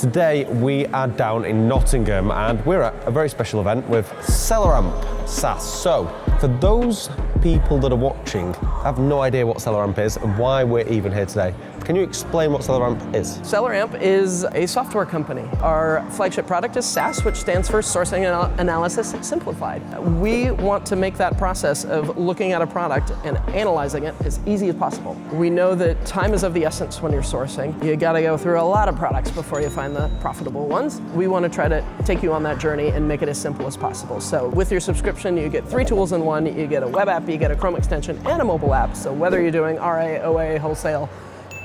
Today we are down in Nottingham and we're at a very special event with SAS. So, for those people that are watching, have no idea what Selleramp is and why we're even here today. Can you explain what Selleramp is? Selleramp is a software company. Our flagship product is SAS, which stands for Sourcing Analysis Simplified. We want to make that process of looking at a product and analyzing it as easy as possible. We know that time is of the essence when you're sourcing. You gotta go through a lot of products before you find the profitable ones. We want to try to take you on that journey and make it as simple as possible. So with your subscription, you get 3 tools in one. You get a web app, you get a Chrome extension, and a mobile app. So whether you're doing RA, OA, wholesale,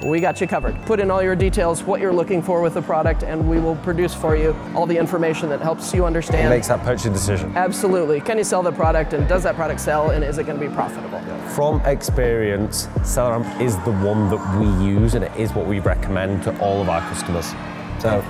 we got you covered. Put in all your details, what you're looking for with the product, and we will produce for you all the information that helps you understand. It makes that purchasing decision. Absolutely. Can you sell the product, and does that product sell, and is it going to be profitable? From experience, Selleramp is the one that we use, and it is what we recommend to all of our customers. So,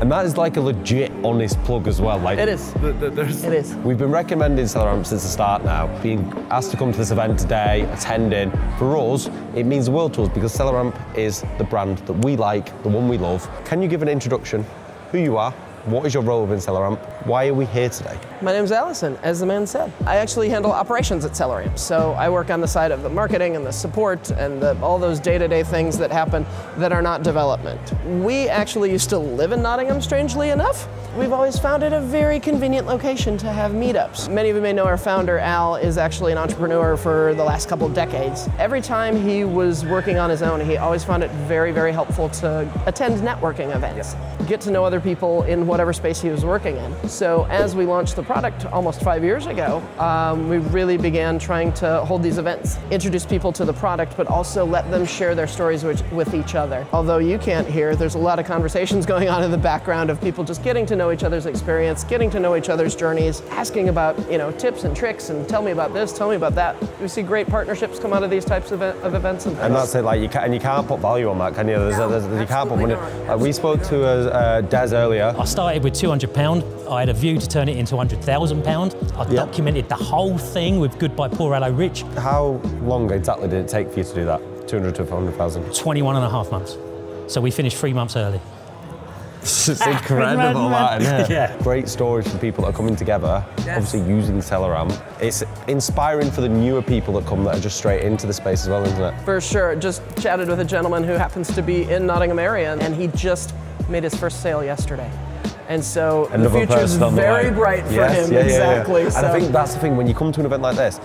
and that is like a legit, honest plug as well. Like, it is. It is. We've been recommending Selleramp since the start now. Being asked to come to this event today, attending, for us, it means the world to us because Selleramp is the brand that we like, the one we love. Can you give an introduction, who you are, what is your role within Selleramp? Why are we here today? My name's Alison, as the man said. I actually handle operations at Selleramp, so I work on the side of the marketing and the support and all those day-to-day things that happen that are not development. We actually used to live in Nottingham, strangely enough. We've always found it a very convenient location to have meetups. Many of you may know our founder, Al, is actually an entrepreneur for the last couple of decades. Every time he was working on his own, he always found it very, very helpful to attend networking events, get to know other people in whatever space he was working in. So as we launched the product almost 5 years ago, we really began trying to hold these events, introduce people to the product, but also let them share their stories with each other. Although you can't hear, there's a lot of conversations going on in the background of people just getting to know each other's experience, getting to know each other's journeys, asking about tips and tricks and tell me about this, tell me about that. We see great partnerships come out of these types of events. And that's it, like you can't put value on that, can you? You can't put money. Like we spoke to Des earlier. I started with £200. I had a view to turn it into £100,000. I documented the whole thing with Goodbye Poor Hello Rich. How long exactly did it take for you to do that? 200 to 400,000? 21.5 months. So we finished 3 months early. It's incredible, that, isn't it? Yeah. Great stories for people that are coming together, obviously using Selleramp. It's inspiring for the newer people that come that are just straight into the space as well, isn't it? For sure. Just chatted with a gentleman who happens to be in Nottingham area, and he just made his first sale yesterday. And so the future is very bright for him. Exactly. And I think that's the thing, when you come to an event like this,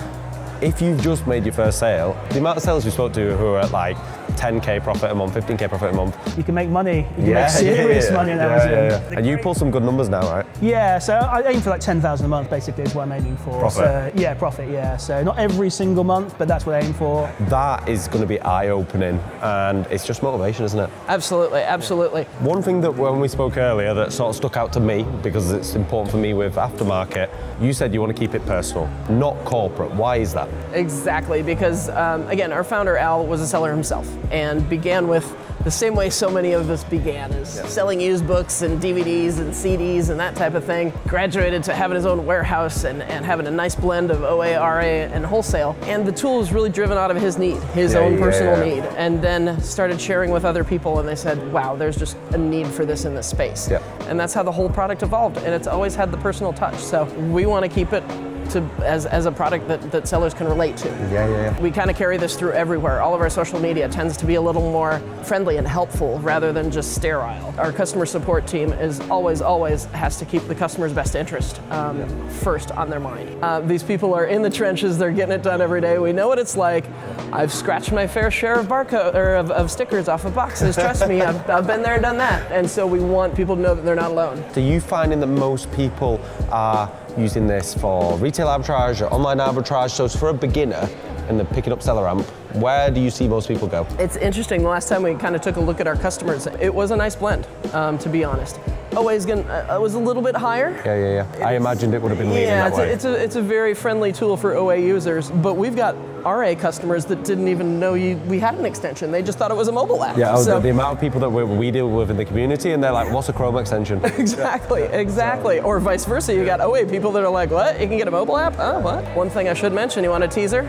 if you've just made your first sale, the amount of sellers we spoke to who are at like 10k profit a month, 15k profit a month. You can make money. You can make serious money on Amazon. And you pull some good numbers now, right? Yeah, so I aim for like 10,000 a month basically is what I'm aiming for. Profit? So, yeah, profit, yeah. So not every single month, but that's what I aim for. That is going to be eye-opening and it's just motivation, isn't it? Absolutely, absolutely. One thing that when we spoke earlier that sort of stuck out to me, because it's important for me with Aftermarket, you said you want to keep it personal, not corporate. Why is that? Exactly, because again, our founder Al was a seller himself and began with the same way so many of us began, is selling used books and DVDs and CDs and that type of thing. Graduated to having his own warehouse and having a nice blend of OA, RA, and wholesale. And the tool was really driven out of his need, his own personal need. And then started sharing with other people and they said, wow, there's just a need for this in this space. And that's how the whole product evolved. And it's always had the personal touch. So we want to keep it as a product that sellers can relate to. We kind of carry this through everywhere. All of our social media tends to be a little more friendly and helpful rather than just sterile. Our customer support team is always has to keep the customer's best interest first on their mind. These people are in the trenches, they're getting it done every day. We know what it's like. I've scratched my fair share of barcode or of stickers off of boxes, trust me, I've been there and done that. And so we want people to know that they're not alone. Do you finding that most people are using this for retail arbitrage or online arbitrage? So it's for a beginner and they're picking up Selleramp, where do you see most people go? It's interesting, the last time we kind of took a look at our customers, it was a nice blend, to be honest. OA's was a little bit higher. I imagined it would have been leaning that way. It's a very friendly tool for OA users, but we've got RA customers that didn't even know we had an extension. They just thought it was a mobile app. So the amount of people that we deal with in the community and they're like, what's a Chrome extension? Exactly. Or vice versa, you got OA people that are like, what? You can get a mobile app? Oh, what? One thing I should mention, you want a teaser?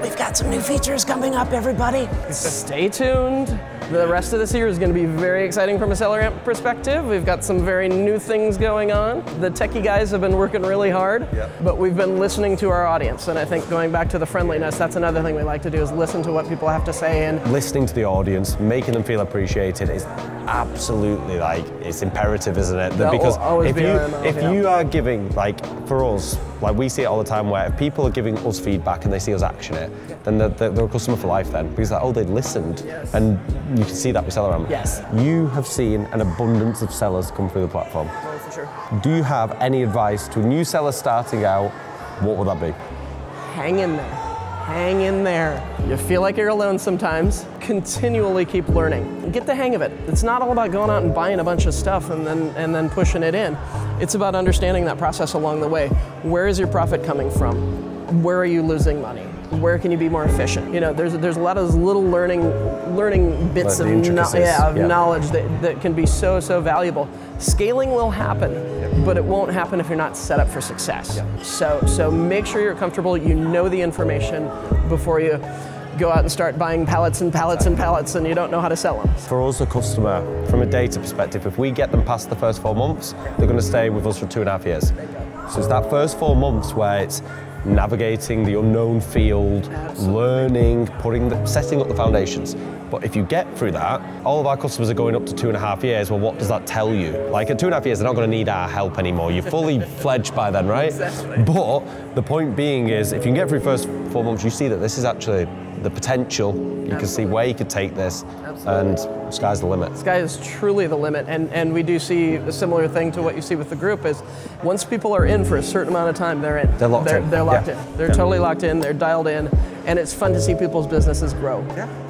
We've got some new features coming up, everybody. Stay tuned. The rest of this year is going to be very exciting from a seller amp perspective. We've got some very new things going on. The techie guys have been working really hard, but we've been listening to our audience. And I think going back to the friendliness, that's another thing we like to do, is listen to what people have to say. And listening to the audience, making them feel appreciated is absolutely, like, it's imperative, isn't it? Because if you are giving, like, for us, like, we see it all the time where if people are giving us feedback and they see us action it, then they're a customer for life then, because like, oh, they listened. And you can see that with Seller Amp. Yes. You have seen an abundance of sellers come through the platform. Oh, for sure. Do you have any advice to a new seller starting out? What would that be? Hang in there. Hang in there. You feel like you're alone sometimes. Continually keep learning and get the hang of it. It's not all about going out and buying a bunch of stuff and then pushing it in. It's about understanding that process along the way. Where is your profit coming from? Where are you losing money? Where can you be more efficient? You know, there's a lot of those little learning bits of knowledge that can be so valuable. Scaling will happen, but it won't happen if you're not set up for success. So make sure you're comfortable, you know the information before you go out and start buying pallets and pallets and pallets and you don't know how to sell them. For us, the customer, from a data perspective, if we get them past the first 4 months, they're going to stay with us for 2.5 years. So it's that first 4 months where it's navigating the unknown field, learning, setting up the foundations. But if you get through that, all of our customers are going up to 2.5 years. Well, what does that tell you? Like at 2.5 years, they're not going to need our help anymore. You're fully fledged by then, right? Exactly. But the point being is, if you can get through the first 4 months, you see that this is actually the potential. You can see where you could take this, and sky's the limit. Sky is truly the limit, and we do see a similar thing to what you see with the group is, once people are in for a certain amount of time, they're in. They're locked in. They're locked in. They're totally locked in, they're dialed in, and it's fun to see people's businesses grow.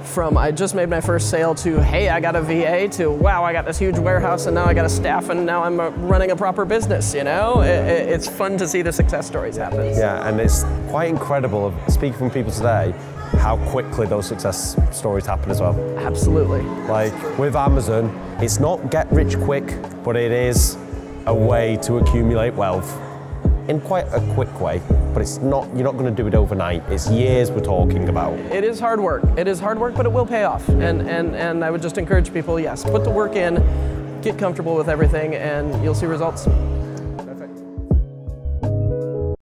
From, I just made my first sale, to, hey, I got a VA, to, wow, I got this huge warehouse, and now I got a staff, and now I'm running a proper business, you know? It's fun to see the success stories happen. Yeah, and it's quite incredible, speaking from people today, how quickly those success stories happen as well. Absolutely. Like with Amazon, it's not get rich quick, but it is a way to accumulate wealth in quite a quick way. But it's not, you're not going to do it overnight. It's years we're talking about. It is hard work. It is hard work, but it will pay off. And I would just encourage people, yes, put the work in, get comfortable with everything, and you'll see results.